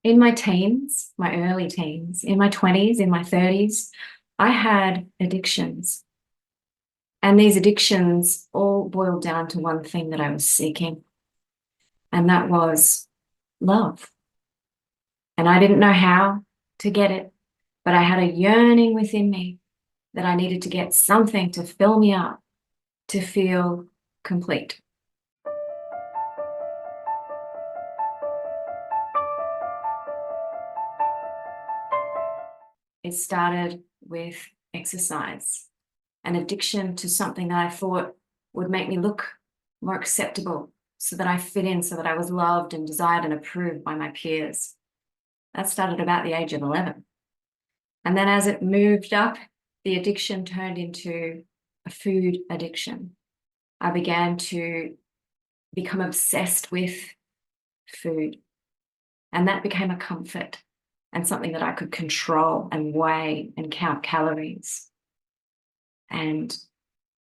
In my teens, my early teens, in my 20s, in my 30s, I had addictions. And these addictions all boiled down to one thing that I was seeking, and that was love. And I didn't know how to get it, but I had a yearning within me that I needed to get something to fill me up, to feel complete. It started with exercise, an addiction to something that I thought would make me look more acceptable so that I fit in, so that I was loved and desired and approved by my peers. That started about the age of 11. And then as it moved up, the addiction turned into a food addiction. I began to become obsessed with food, and that became a comfort and something that I could control and weigh and count calories and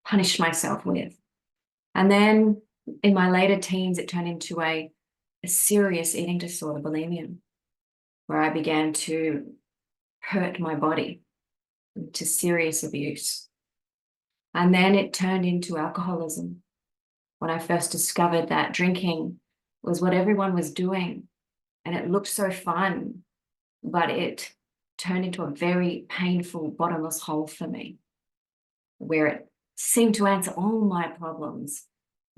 punish myself with. And then in my later teens, it turned into a serious eating disorder, bulimia, where I began to hurt my body to serious abuse. And then it turned into alcoholism when I first discovered that drinking was what everyone was doing and it looked so fun, but it turned into a very painful bottomless hole for me, where it seemed to answer all my problems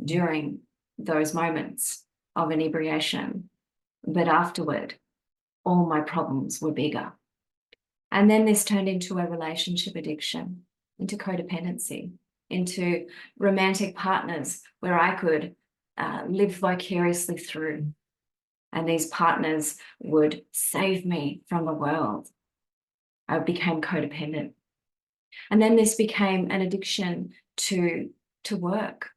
during those moments of inebriation. But afterward, all my problems were bigger. And then this turned into a relationship addiction, into codependency, into romantic partners where I could live vicariously through. And these partners would save me from the world. I became codependent. And then this became an addiction to work,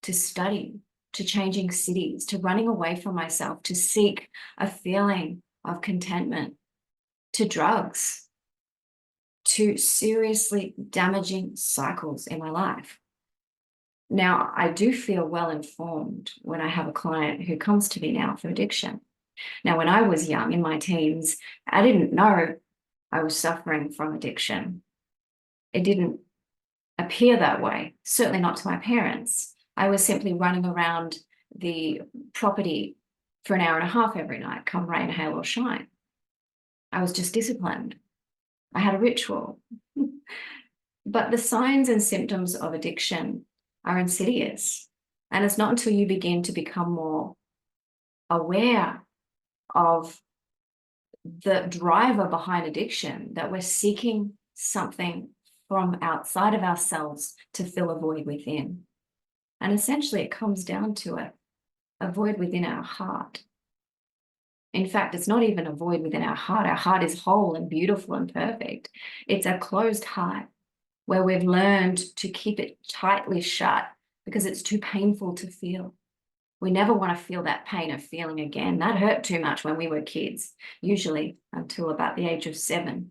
to study, to changing cities, to running away from myself, to seek a feeling of contentment, to drugs, to seriously damaging cycles in my life. Now, I do feel well informed when I have a client who comes to me now for addiction. Now, when I was young in my teens, I didn't know I was suffering from addiction. It didn't appear that way, certainly not to my parents. I was simply running around the property for an hour and a half every night, come rain, hail, or shine. I was just disciplined. I had a ritual. But the signs and symptoms of addiction are insidious. And it's not until you begin to become more aware of the driver behind addiction that we're seeking something from outside of ourselves to fill a void within. And essentially, it comes down to a void within our heart. In fact, it's not even a void within our heart. Our heart is whole and beautiful and perfect. It's a closed heart where we've learned to keep it tightly shut because it's too painful to feel. We never want to feel that pain of feeling again. That hurt too much when we were kids, usually until about the age of 7.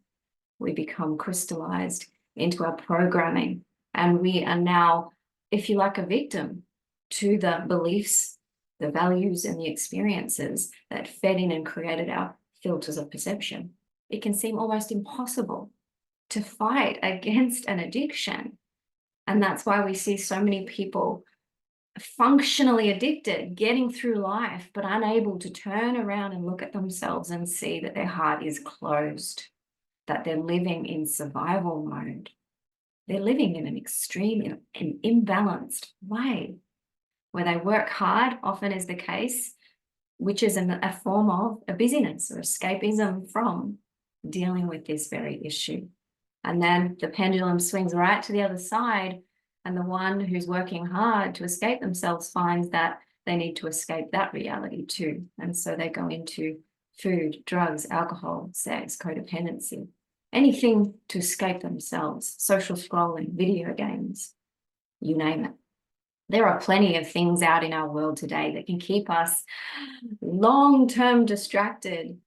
We become crystallized into our programming, and we are now, if you like, a victim to the beliefs, the values, and the experiences that fed in and created our filters of perception. It can seem almost impossible to fight against an addiction. And that's why we see so many people functionally addicted, getting through life, but unable to turn around and look at themselves and see that their heart is closed, that they're living in survival mode. They're living in an extreme and imbalanced way, where they work hard, often is the case, which is a form of a busyness or escapism from dealing with this very issue. And then the pendulum swings right to the other side, and the one who's working hard to escape themselves finds that they need to escape that reality too. And so they go into food, drugs, alcohol, sex, codependency, anything to escape themselves, social scrolling, video games, you name it. There are plenty of things out in our world today that can keep us long-term distracted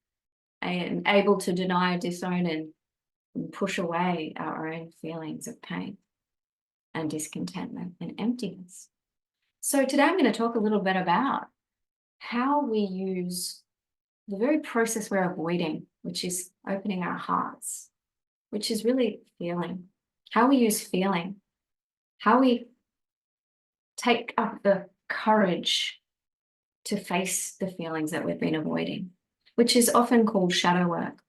and able to deny, disown, and push away our own feelings of pain and discontentment and emptiness. So today I'm going to talk a little bit about how we use the very process we're avoiding, which is opening our hearts, which is really feeling, how we use feeling, how we take up the courage to face the feelings that we've been avoiding, which is often called shadow work,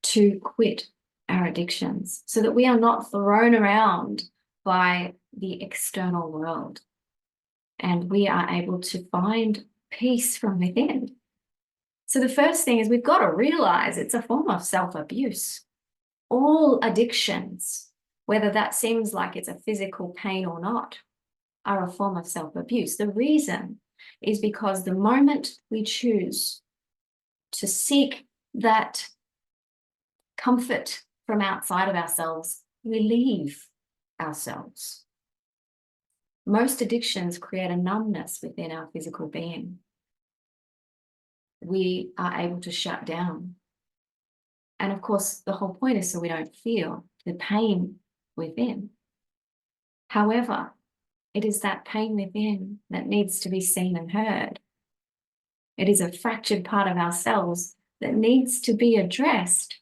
to quit our addictions so that we are not thrown around by the external world and we are able to find peace from within. So the first thing is we've got to realize it's a form of self-abuse. All addictions, whether that seems like it's a physical pain or not, are a form of self-abuse. The reason is because the moment we choose to seek that comfort from outside of ourselves, we leave ourselves. Most addictions create a numbness within our physical being. We are able to shut down. And of course, the whole point is so we don't feel the pain within. However, it is that pain within that needs to be seen and heard. It is a fractured part of ourselves that needs to be addressed.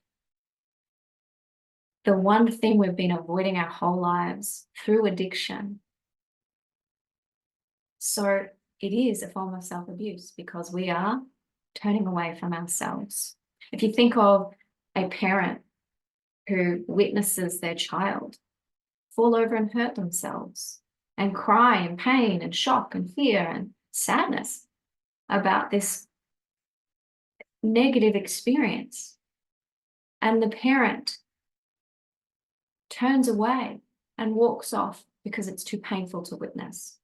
The one thing we've been avoiding our whole lives through addiction. So it is a form of self-abuse because we are turning away from ourselves. If you think of a parent who witnesses their child fall over and hurt themselves and cry in pain and shock and fear and sadness about this negative experience, and the parent turns away and walks off because it's too painful to witness.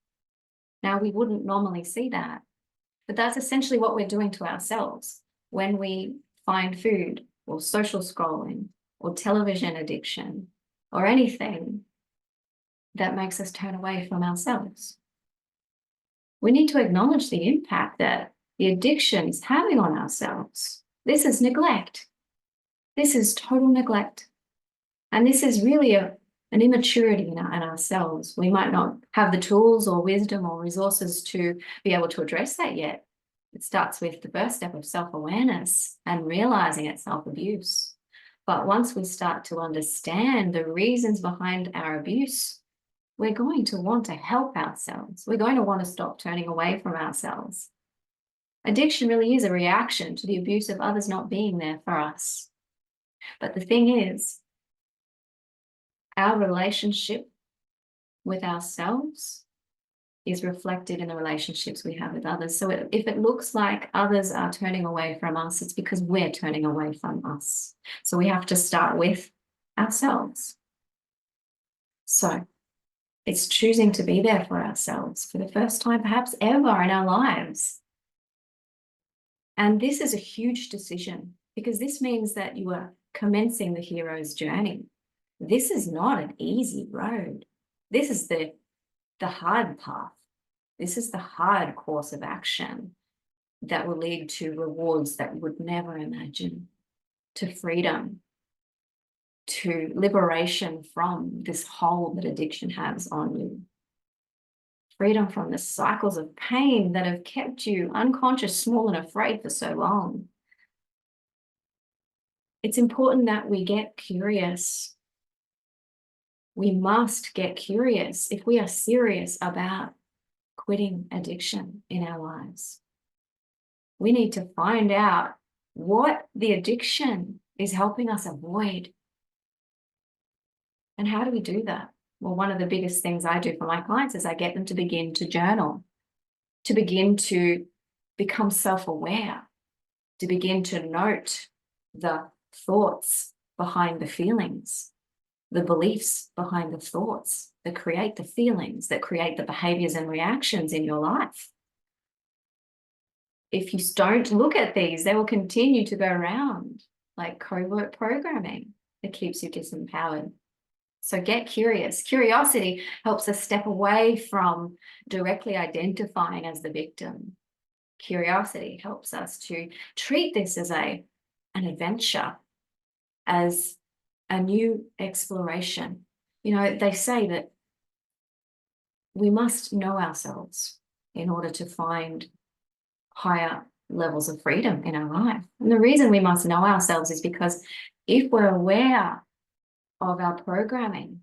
Now, we wouldn't normally see that, but that's essentially what we're doing to ourselves when we find food or social scrolling or television addiction or anything that makes us turn away from ourselves. We need to acknowledge the impact that the addiction is having on ourselves. This is neglect. This is total neglect. And this is really an immaturity in ourselves. We might not have the tools or wisdom or resources to be able to address that yet. It starts with the first step of self-awareness and realizing it's self-abuse. But once we start to understand the reasons behind our abuse, we're going to want to help ourselves. We're going to want to stop turning away from ourselves. Addiction really is a reaction to the abuse of others not being there for us. But the thing is, our relationship with ourselves is reflected in the relationships we have with others. So if it looks like others are turning away from us, it's because we're turning away from us. So we have to start with ourselves. So it's choosing to be there for ourselves for the first time, perhaps ever in our lives. And this is a huge decision because this means that you are commencing the hero's journey. This is not an easy road. This is the hard path. This is the hard course of action that will lead to rewards that you would never imagine, to freedom, to liberation from this hold that addiction has on you. Freedom from the cycles of pain that have kept you unconscious, small, and afraid for so long. It's important that we get curious. We must get curious if we are serious about quitting addiction in our lives. We need to find out what the addiction is helping us avoid. And how do we do that? Well, one of the biggest things I do for my clients is I get them to begin to journal, to begin to become self-aware, to begin to note the thoughts behind the feelings, the beliefs behind the thoughts that create the feelings, that create the behaviors and reactions in your life. If you don't look at these, they will continue to go around like covert programming that keeps you disempowered. So get curious. Curiosity helps us step away from directly identifying as the victim. Curiosity helps us to treat this as an adventure, as a new exploration. You know, they say that we must know ourselves in order to find higher levels of freedom in our life. And the reason we must know ourselves is because if we're aware of our programming,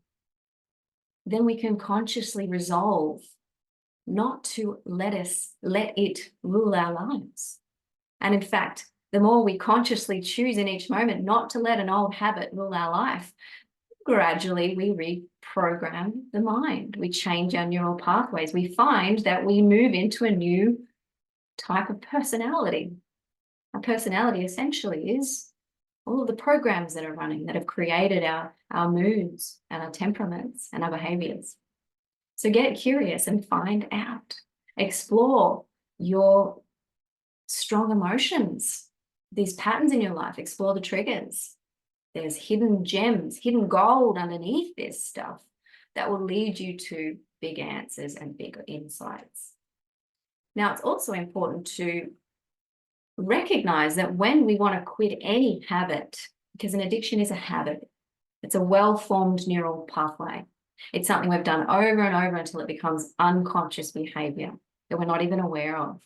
then we can consciously resolve not to let it rule our lives. And in fact, the more we consciously choose in each moment not to let an old habit rule our life, gradually we reprogram the mind. We change our neural pathways. We find that we move into a new type of personality. Our personality essentially is all of the programs that are running that have created our moods and our temperaments and our behaviors. So get curious and find out. Explore your strong emotions, these patterns in your life. Explore the triggers. There's hidden gems, hidden gold underneath this stuff that will lead you to big answers and bigger insights. Now, it's also important to recognize that when we want to quit any habit, because an addiction is a habit, it's a well-formed neural pathway. It's something we've done over and over until it becomes unconscious behavior that we're not even aware of.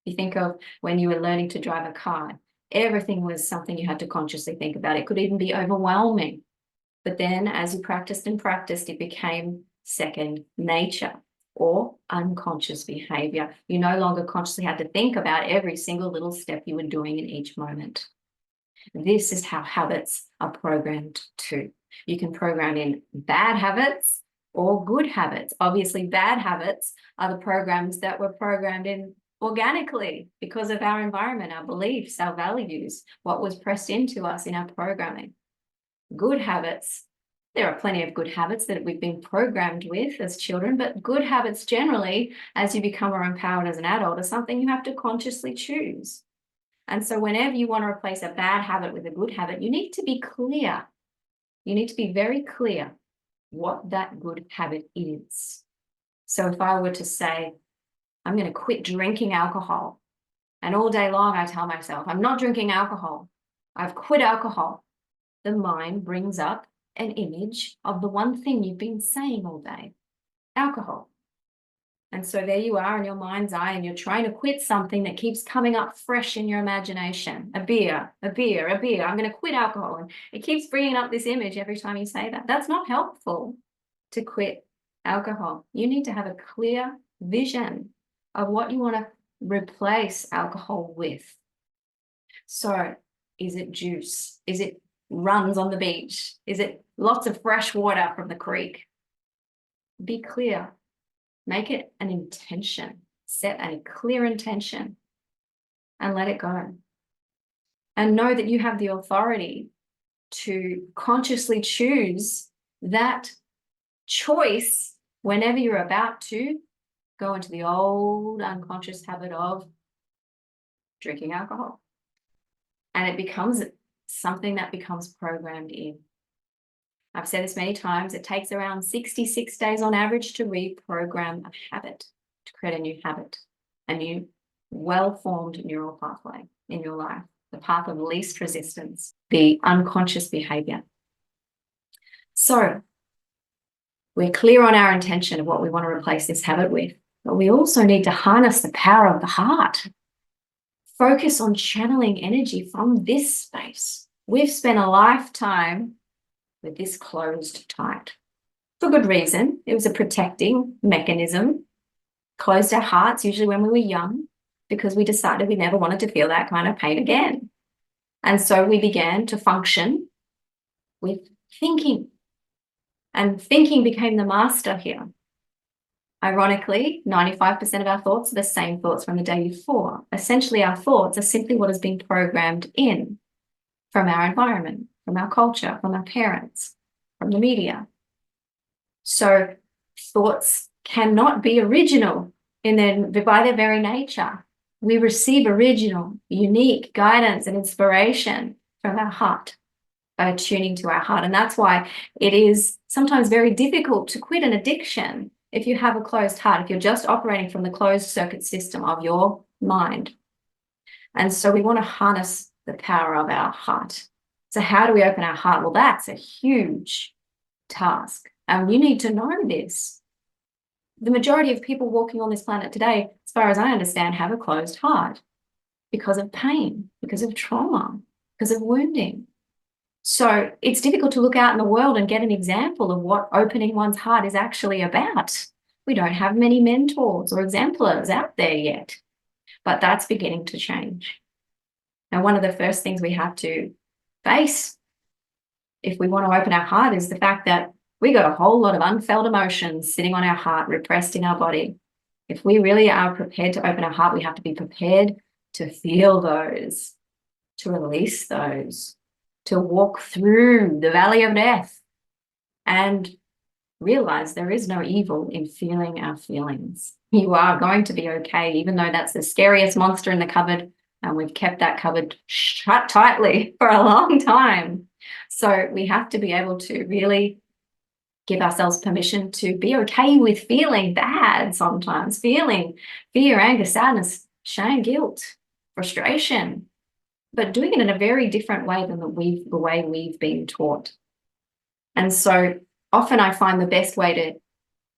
You think of when you were learning to drive a car, everything was something you had to consciously think about. It could even be overwhelming. But then as you practiced and practiced, it became second nature or unconscious behavior. You no longer consciously had to think about every single little step you were doing in each moment. This is how habits are programmed too. You can program in bad habits or good habits. Obviously, bad habits are the programs that were programmed in organically because of our environment, our beliefs, our values, what was pressed into us in our programming. Good habits, there are plenty of good habits that we've been programmed with as children, but good habits generally, as you become more empowered as an adult, are something you have to consciously choose. And so whenever you want to replace a bad habit with a good habit, you need to be clear. You need to be very clear what that good habit is. So if I were to say, I'm going to quit drinking alcohol, and all day long I tell myself, I'm not drinking alcohol, I've quit alcohol, the mind brings up an image of the one thing you've been saying all day, alcohol. And so there you are in your mind's eye, and you're trying to quit something that keeps coming up fresh in your imagination. A beer, a beer, a beer. I'm going to quit alcohol. And it keeps bringing up this image every time you say that. That's not helpful to quit alcohol. You need to have a clear vision of what you want to replace alcohol with. So is it juice? Is it runs on the beach? Is it lots of fresh water from the creek? Be clear. Make it an intention. Set a clear intention and let it go. And know that you have the authority to consciously choose that choice whenever you're about to go into the old unconscious habit of drinking alcohol. And it becomes something that becomes programmed in. I've said this many times, it takes around 66 days on average to reprogram a habit, to create a new habit, a new well-formed neural pathway in your life, the path of least resistance, the unconscious behavior. So we're clear on our intention of what we want to replace this habit with, but we also need to harness the power of the heart. Focus on channeling energy from this space. We've spent a lifetime with this closed tight. For good reason. It was a protecting mechanism. Closed our hearts, usually when we were young, because we decided we never wanted to feel that kind of pain again. And so we began to function with thinking. And thinking became the master here. Ironically, 95% of our thoughts are the same thoughts from the day before. Essentially, our thoughts are simply what has been programmed in from our environment, from our culture, from our parents, from the media. So thoughts cannot be original by their very nature. We receive original, unique guidance and inspiration from our heart, by tuning to our heart. And that's why it is sometimes very difficult to quit an addiction if you have a closed heart, if you're just operating from the closed circuit system of your mind. And so we want to harness the power of our heart. So how do we open our heart? Well, that's a huge task. And you need to know this. The majority of people walking on this planet today, as far as I understand, have a closed heart. because of pain, because of trauma, because of wounding. So it's difficult to look out in the world and get an example of what opening one's heart is actually about. We don't have many mentors or exemplars out there yet, but that's beginning to change. Now, one of the first things we have to face if we want to open our heart is the fact that we got a whole lot of unfelt emotions sitting on our heart, repressed in our body. If we really are prepared to open our heart, we have to be prepared to feel those, to release those, to walk through the valley of death and realize there is no evil in feeling our feelings. You are going to be okay, even though that's the scariest monster in the cupboard, and we've kept that cupboard shut tightly for a long time. So we have to be able to really give ourselves permission to be okay with feeling bad sometimes, feeling fear, anger, sadness, shame, guilt, frustration, but doing it in a very different way than the way we've been taught. And so often I find the best way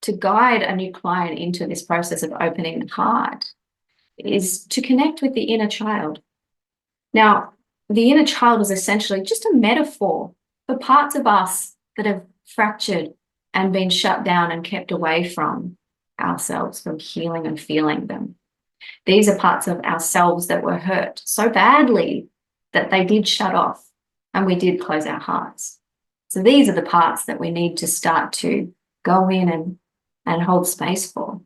to guide a new client into this process of opening the heart is to connect with the inner child. Now, the inner child is essentially just a metaphor for parts of us that have fractured and been shut down and kept away from ourselves, from healing and feeling them. These are parts of ourselves that were hurt so badly that they did shut off and we did close our hearts. So these are the parts that we need to start to go in and hold space for.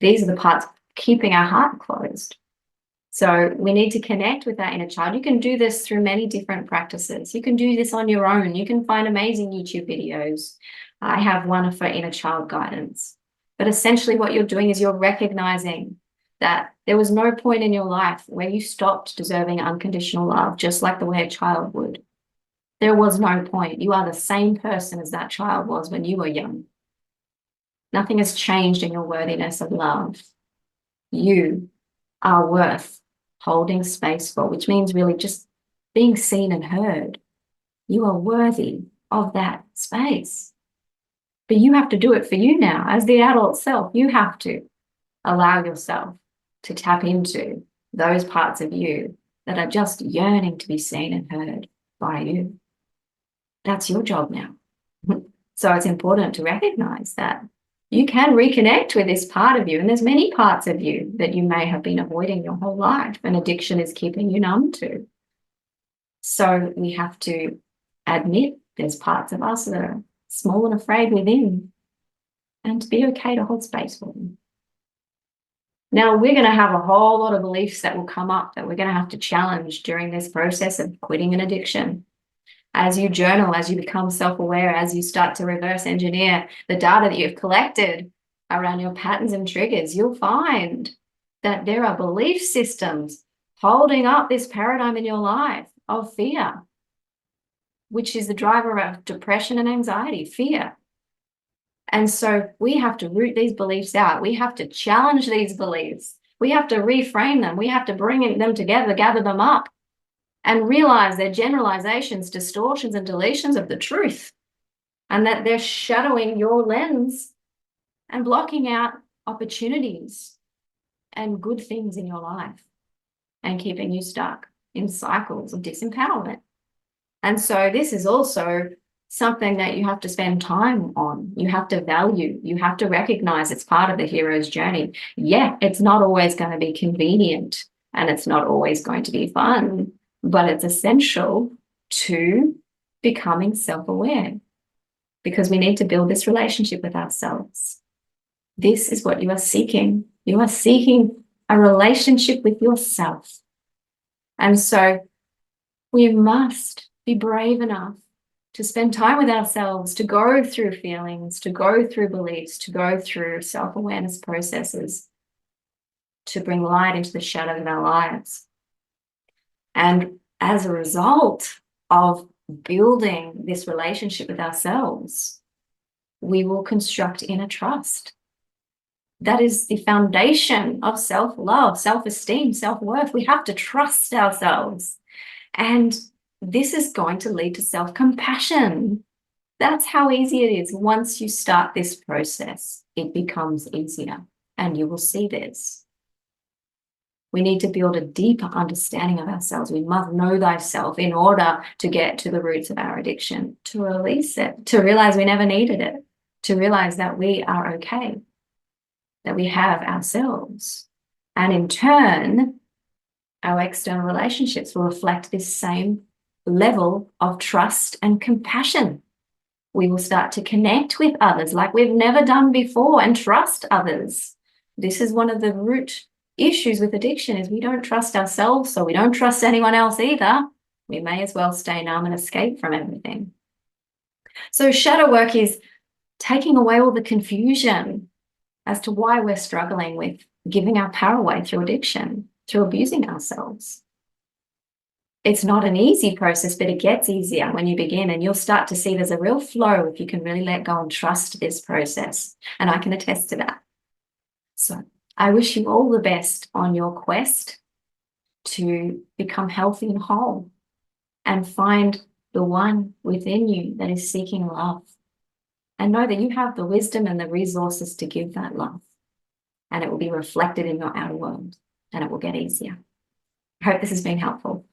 These are the parts keeping our heart closed. So we need to connect with that inner child. You can do this through many different practices. You can do this on your own. You can find amazing YouTube videos. I have one for inner child guidance. But essentially what you're doing is you're recognizing that there was no point in your life where you stopped deserving unconditional love, just like the way a child would. There was no point. You are the same person as that child was when you were young. Nothing has changed in your worthiness of love. You are worth holding space for, which means really just being seen and heard. You are worthy of that space. But you have to do it for you now. As the adult self, you have to allow yourself to tap into those parts of you that are just yearning to be seen and heard by you. That's your job now. So it's important to recognize that you can reconnect with this part of you. And there's many parts of you that you may have been avoiding your whole life and addiction is keeping you numb to. So we have to admit there's parts of us that are small and afraid within and to be okay to hold space for them. Now, we're going to have a whole lot of beliefs that will come up that we're going to have to challenge during this process of quitting an addiction. As you journal, as you become self-aware, as you start to reverse engineer the data that you've collected around your patterns and triggers, you'll find that there are belief systems holding up this paradigm in your life of fear, which is the driver of depression and anxiety, fear. And so we have to root these beliefs out. We have to challenge these beliefs. We have to reframe them. We have to bring them together, gather them up, and realize they're generalizations, distortions, and deletions of the truth, and that they're shadowing your lens and blocking out opportunities and good things in your life and keeping you stuck in cycles of disempowerment. And so this is also something that you have to spend time on. You have to value. You have to recognize it's part of the hero's journey. Yeah, it's not always going to be convenient and it's not always going to be fun, but it's essential to becoming self-aware because we need to build this relationship with ourselves. This is what you are seeking. You are seeking a relationship with yourself. And so we must be brave enough to spend time with ourselves, to go through feelings, to go through beliefs, to go through self-awareness processes, to bring light into the shadows of our lives. And as a result of building this relationship with ourselves, we will construct inner trust. That is the foundation of self-love, self-esteem, self-worth. We have to trust ourselves. And this is going to lead to self-compassion. That's how easy it is. Once you start this process, it becomes easier, and you will see this. We need to build a deeper understanding of ourselves. We must know thyself in order to get to the roots of our addiction, to release it, to realize we never needed it, to realize that we are okay, that we have ourselves. And in turn, our external relationships will reflect this same level of trust and compassion. We will start to connect with others like we've never done before and trust others. This is one of the root issues with addiction, is we don't trust ourselves, so we don't trust anyone else either. We may as well stay numb and escape from everything. So shadow work is taking away all the confusion as to why we're struggling with giving our power away through addiction, through abusing ourselves. It's not an easy process, but it gets easier when you begin, and you'll start to see there's a real flow if you can really let go and trust this process. And I can attest to that. So I wish you all the best on your quest to become healthy and whole and find the one within you that is seeking love. And know that you have the wisdom and the resources to give that love. And it will be reflected in your outer world, and it will get easier. I hope this has been helpful.